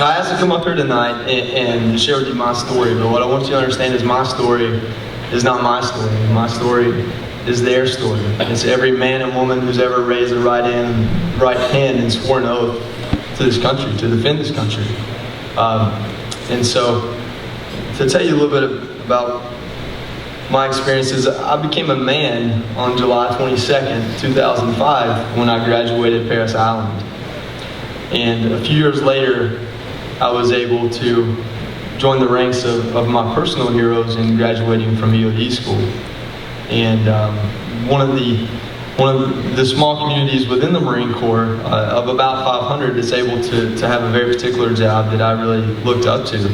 I asked to come up here tonight and share with you my story, but what I want you to understand is my story is not my story. My story is their story. It's every man and woman who's ever raised a right hand and swore an oath to this country, to defend this country. And so, to tell you a little bit about my experiences, I became a man on July 22nd, 2005, when I graduated Paris Island. And a few years later, I was able to join the ranks of my personal heroes in graduating from EOD school. And one of the small communities within the Marine Corps, of about 500, is able to have a very particular job that I really looked up to.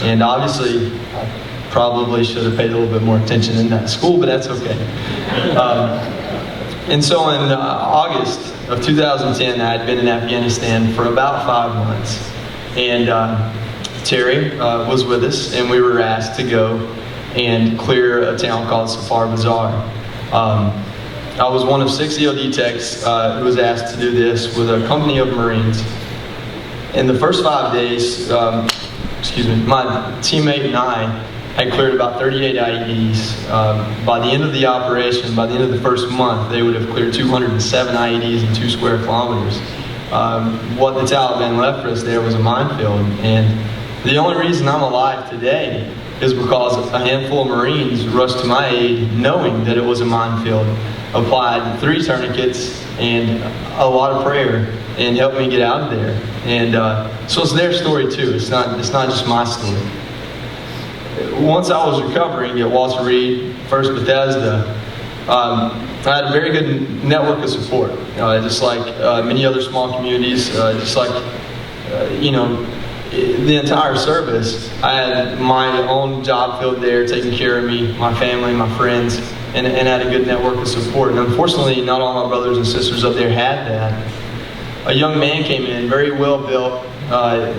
And obviously, I probably should have paid a little bit more attention in that school, but that's okay. And so in August of 2010, I had been in Afghanistan for about 5 months. And Terry was with us, and we were asked to go and clear a town called Safar Bazaar. I was one of 6 EOD techs who was asked to do this with a company of Marines. In the first 5 days, my teammate and I had cleared about 38 IEDs. By the end of the operation, by the end of the first month, they would have cleared 207 IEDs in 2 square kilometers. What the Taliban left for us there was a minefield. And the only reason I'm alive today is because a handful of Marines rushed to my aid knowing that it was a minefield, applied 3 tourniquets and a lot of prayer, and helped me get out of there. And so it's their story too. It's not just my story. Once I was recovering at Walter Reed, First Bethesda, I had a very good network of support. Just like many other small communities, just like the entire service, I had my own job field there taking care of me, my family, my friends, and had a good network of support. And unfortunately, not all my brothers and sisters up there had that. A young man came in, very well built,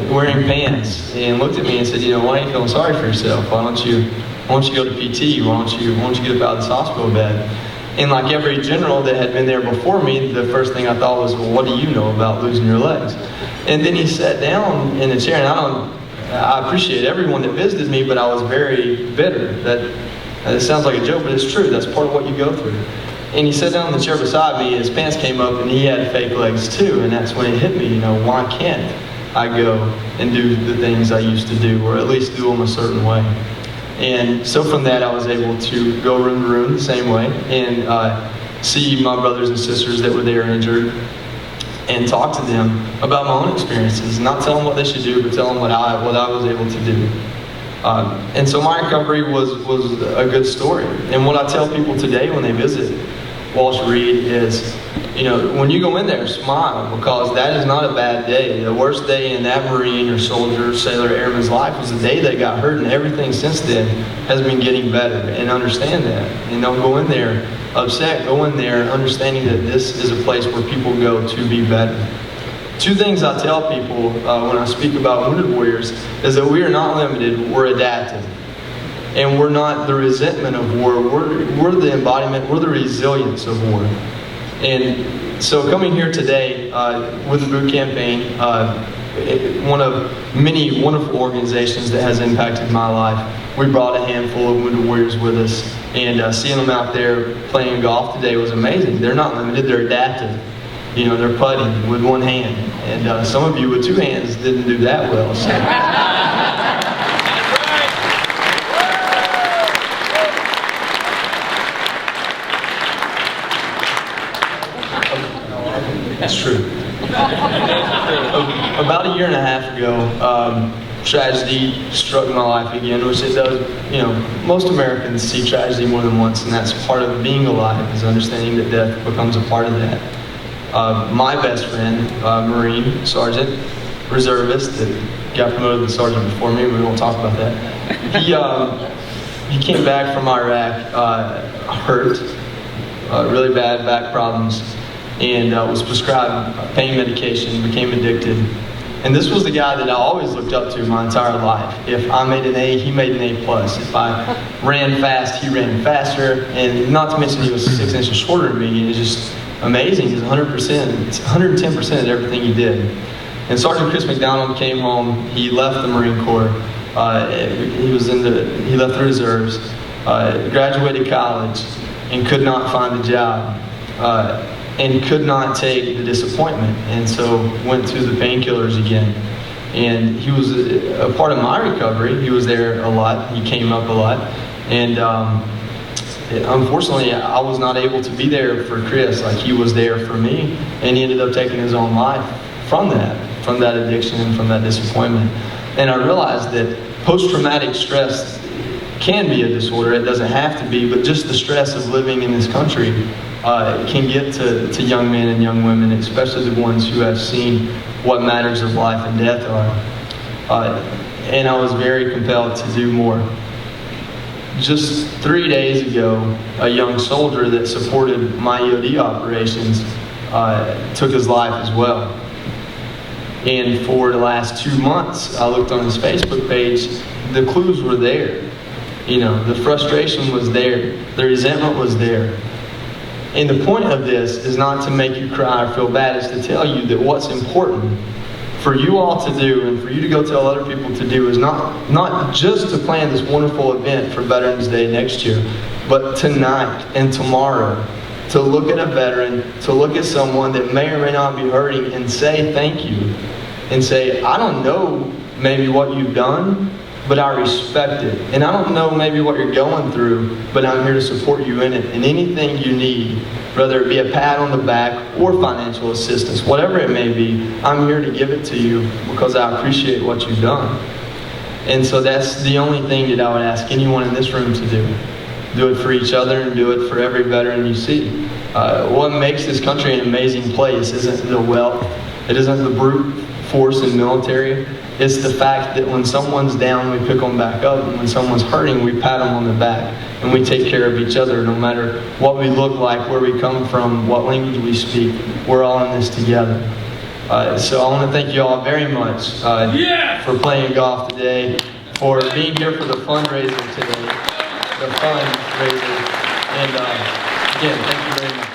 wearing pants, and looked at me and said, "Why are you feeling sorry for yourself? Why don't you go to PT? Why don't you get up out of this hospital bed?" And like every general that had been there before me, the first thing I thought was, "Well, what do you know about losing your legs?" And then he sat down in a chair, and I appreciate everyone that visited me, but I was very bitter. That sounds like a joke, but it's true. That's part of what you go through. And he sat down in the chair beside me, and his pants came up, and he had fake legs too. And that's when it hit me, why can't I go and do the things I used to do, or at least do them a certain way? And so from that, I was able to go room to room the same way and see my brothers and sisters that were there injured and talk to them about my own experiences. Not tell them what they should do, but tell them what I was able to do. And so my recovery was a good story. And what I tell people today when they visit Walsh Reed is, when you go in there, smile, because that is not a bad day. The worst day in that Marine or soldier, sailor, airman's life was the day they got hurt, and everything since then has been getting better. And understand that. And don't go in there upset. Go in there understanding that this is a place where people go to be better. 2 things I tell people when I speak about Wounded Warriors is that we are not limited, we're adaptive. And we're not the resentment of war, we're the embodiment, we're the resilience of war. And so coming here today with the boot campaign, one of many wonderful organizations that has impacted my life, we brought a handful of Wounded Warriors with us, and seeing them out there playing golf today was amazing. They're not limited, they're adaptive. They're putting with 1 hand, and some of you with 2 hands didn't do that well. So. That's true. About a year and a half ago, tragedy struck my life again, which it does. Most Americans see tragedy more than once, and that's part of being alive, is understanding that death becomes a part of that. My best friend, Marine, Sergeant, reservist, that got promoted to Sergeant before me, we won't talk about that. He came back from Iraq hurt, really bad back problems, and was prescribed pain medication, became addicted. And this was the guy that I always looked up to my entire life. If I made an A, he made an A+. If I ran fast, he ran faster. And not to mention he was 6 inches shorter than me. It was just amazing. He's 100%, 110% at everything he did. And Sergeant Chris McDonald came home. He left the Marine Corps. He left the reserves, graduated college, and could not find a job, and could not take the disappointment, and so went to the painkillers again. And he was a part of my recovery. He was there a lot. He came up a lot, and unfortunately, I was not able to be there for Chris like he was there for me, and he ended up taking his own life from that addiction and from that disappointment. And I realized that post-traumatic stress can be a disorder. It doesn't have to be, but just the stress of living in this country can get to young men and young women, especially the ones who have seen what matters of life and death are. And I was very compelled to do more. Just 3 days ago, a young soldier that supported my EOD operations took his life as well. And for the last 2 months, I looked on his Facebook page. The clues were there. You know, the frustration was there. The resentment was there. And the point of this is not to make you cry or feel bad. It's to tell you that what's important for you all to do and for you to go tell other people to do is not just to plan this wonderful event for Veterans Day next year, but tonight and tomorrow to look at a veteran, to look at someone that may or may not be hurting and say thank you. And say, I don't know maybe what you've done, but I respect it. And I don't know maybe what you're going through, but I'm here to support you in it. And anything you need, whether it be a pat on the back or financial assistance, whatever it may be, I'm here to give it to you because I appreciate what you've done. And so that's the only thing that I would ask anyone in this room to do. Do it for each other and do it for every veteran you see. What makes this country an amazing place isn't the wealth, it isn't the brute force and military. It's the fact that when someone's down, we pick them back up, and when someone's hurting, we pat them on the back, and we take care of each other no matter what we look like, where we come from, what language we speak. We're all in this together. So I want to thank you all very much for playing golf today, for being here for the fundraiser today, and again, thank you very much.